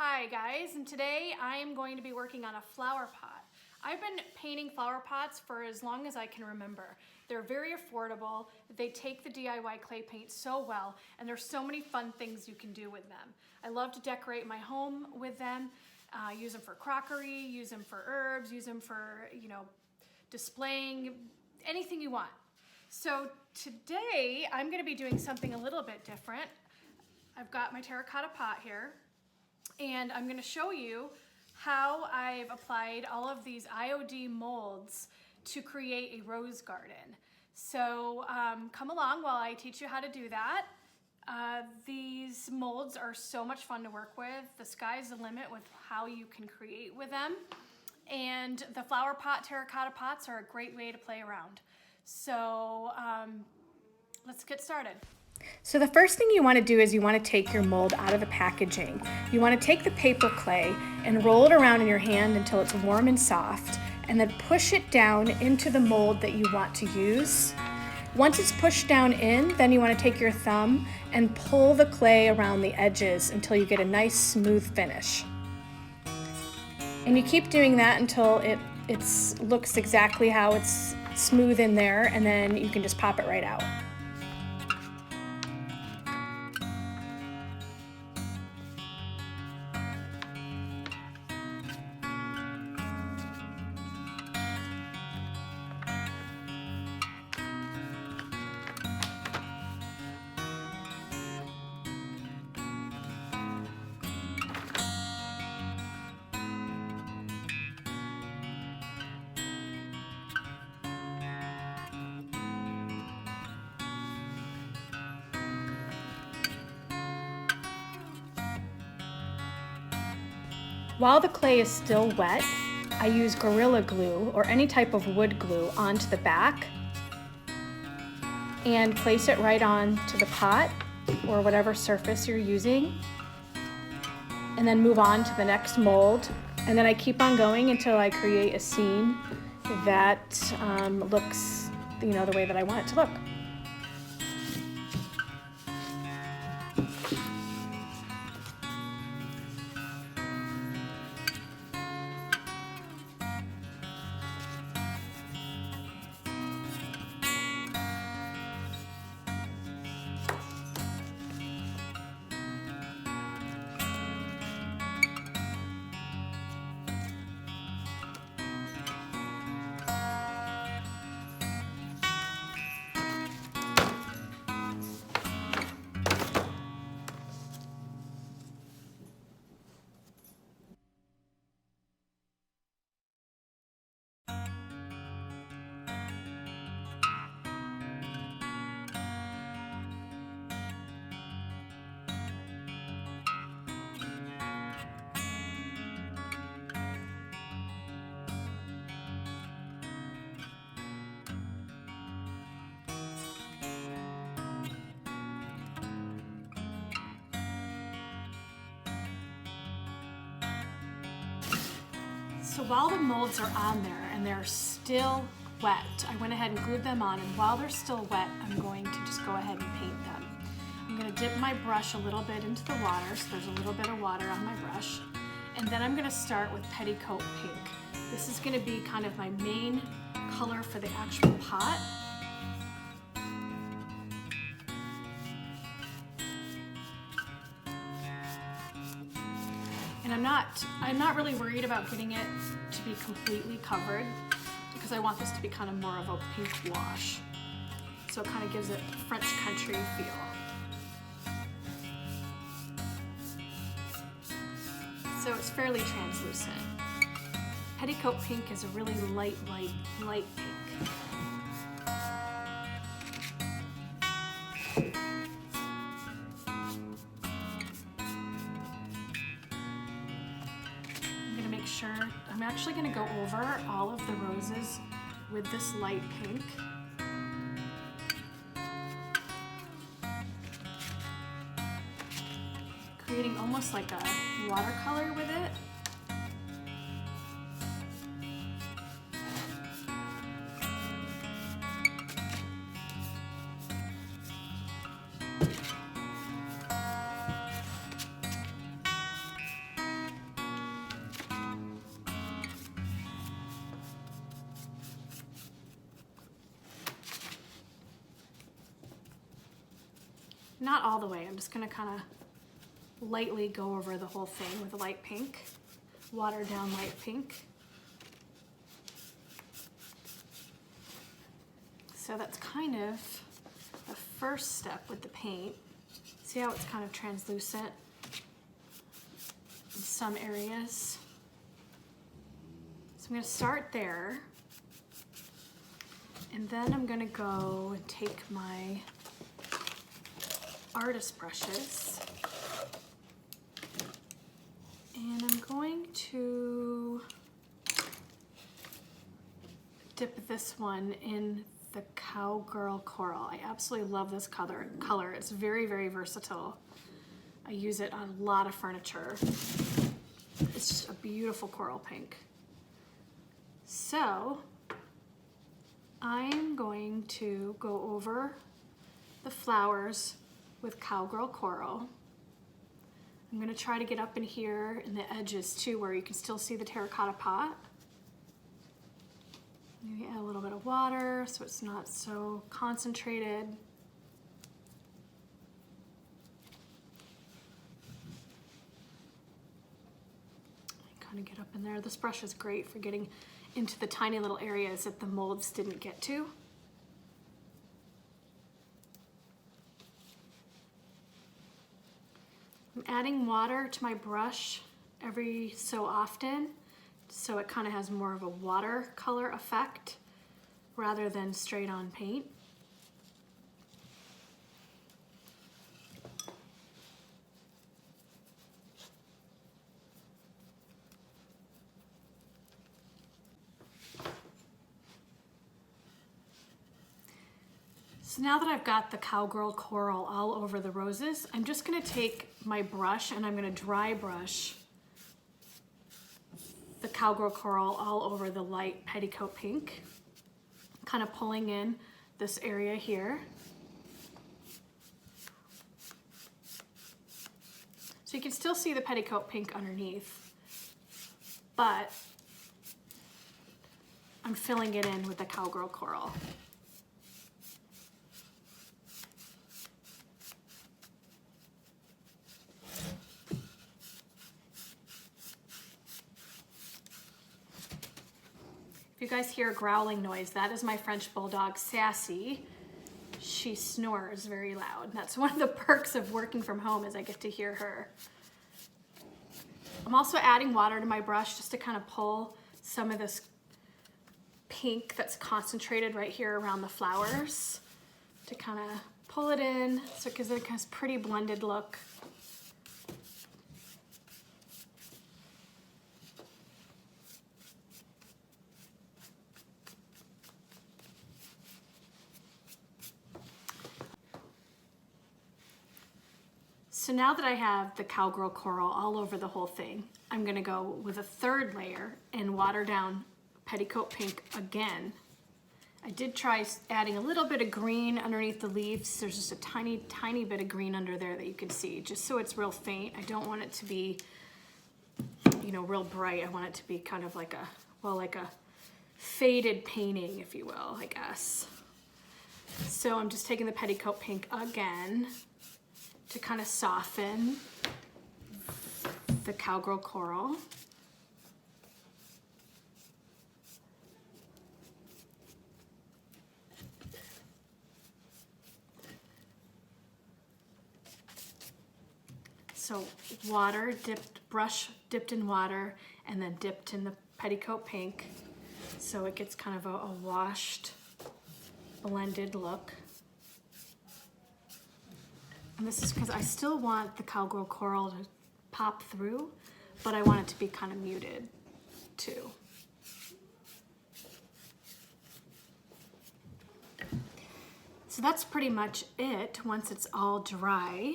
Hi guys, and today I am going to be working on a flower pot. I've been painting flower pots for as long as I can remember. They're very affordable, they take the DIY clay paint so well, and there's so many fun things you can do with them. I love to decorate my home with them, use them for crockery, use them for herbs, use them for, displaying anything you want. So today I'm going to be doing something a little bit different. I've got my terracotta pot here, and I'm going to show you how I've applied all of these IOD molds to create a rose garden. So come along while I teach you how to do that. These molds are so much fun to work with. The sky's the limit with how you can create with them. And the flower pot terracotta pots are a great way to play around. So let's get started. So the first thing you want to do is you want to take your mold out of the packaging. You want to take the paper clay and roll it around in your hand until it's warm and soft, and then push it down into the mold that you want to use. Once it's pushed down in, then you want to take your thumb and pull the clay around the edges until you get a nice smooth finish. And you keep doing that until it looks exactly how it's smooth in there, and then you can just pop it right out. While the clay is still wet, I use Gorilla Glue or any type of wood glue onto the back and place it right onto the pot or whatever surface you're using, and then move on to the next mold. And then I keep on going until I create a scene that looks, the way that I want it to look. So while the molds are on there and they're still wet, I went ahead and glued them on, and while they're still wet, I'm going to just go ahead and paint them. I'm going to dip my brush a little bit into the water, so there's a little bit of water on my brush, and then I'm going to start with Petticoat Pink. This is going to be kind of my main color for the actual pot. And I'm not really worried about getting it to be completely covered, because I want this to be kind of more of a pink wash. So it kind of gives it a French country feel. So it's fairly translucent. Petticoat Pink is a really light pink. I'm actually going to go over all of the roses with this light pink. Creating almost like a watercolor with it. Not all the way, I'm just gonna kind of lightly go over the whole thing with a light pink, watered down light pink. So that's kind of the first step with the paint. See how it's kind of translucent in some areas? So I'm gonna start there. And then I'm gonna go and take my artist brushes and I'm going to dip this one in the Cowgirl Coral. I absolutely love this color. It's very, very versatile. I use it on a lot of furniture. It's just a beautiful coral pink. So I'm going to go over the flowers with Cowgirl Coral. I'm gonna try to get up in here in the edges too, where you can still see the terracotta pot. Maybe add a little bit of water so it's not so concentrated. Kind of get up in there. This brush is great for getting into the tiny little areas that the molds didn't get to. I'm adding water to my brush every so often, so it kind of has more of a watercolor effect rather than straight on paint. So now that I've got the Cowgirl Coral all over the roses, I'm just gonna take my brush and I'm gonna dry brush the Cowgirl Coral all over the light petticoat pink, kind of pulling in this area here. So you can still see the petticoat pink underneath, but I'm filling it in with the Cowgirl Coral. If you guys hear a growling noise, that is my French bulldog, Sassy. She snores very loud. That's one of the perks of working from home, is I get to hear her. I'm also adding water to my brush just to kind of pull some of this pink that's concentrated right here around the flowers, to kind of pull it in, so because it has a pretty blended look. So now that I have the Cowgirl Coral all over the whole thing, I'm gonna go with a third layer and water down petticoat pink again. I did try adding a little bit of green underneath the leaves. There's just a tiny, tiny bit of green under there that you can see, just so it's real faint. I don't want it to be, you know, real bright. I want it to be kind of like a, well, like a faded painting, if you will, I guess. So I'm just taking the petticoat pink again to kind of soften the Cowgirl Coral. So water dipped, brush dipped in water, and then dipped in the petticoat pink, so it gets kind of a washed, blended look. And this is because I still want the Cowgirl Coral to pop through, but I want it to be kind of muted too. So that's pretty much it. Once it's all dry,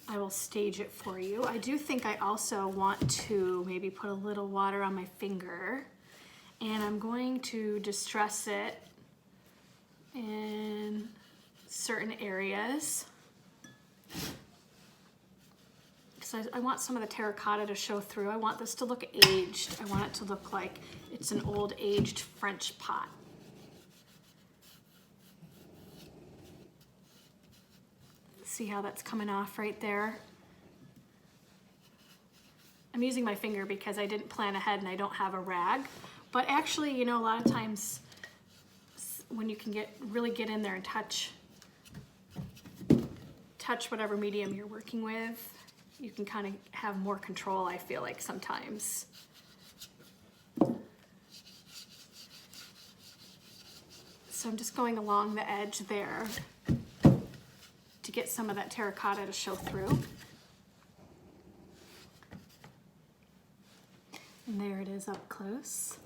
I will stage it for you. I do think I also want to maybe put a little water on my finger, and I'm going to distress it in certain areas. Because I want some of the terracotta to show through. I want this to look aged. I want it to look like it's an old aged French pot. See how that's coming off right there? I'm using my finger because I didn't plan ahead and I don't have a rag. But actually, you know, a lot of times when you can really get in there and touch whatever medium you're working with, you can kind of have more control, I feel like, sometimes. So I'm just going along the edge there to get some of that terracotta to show through. And there it is up close.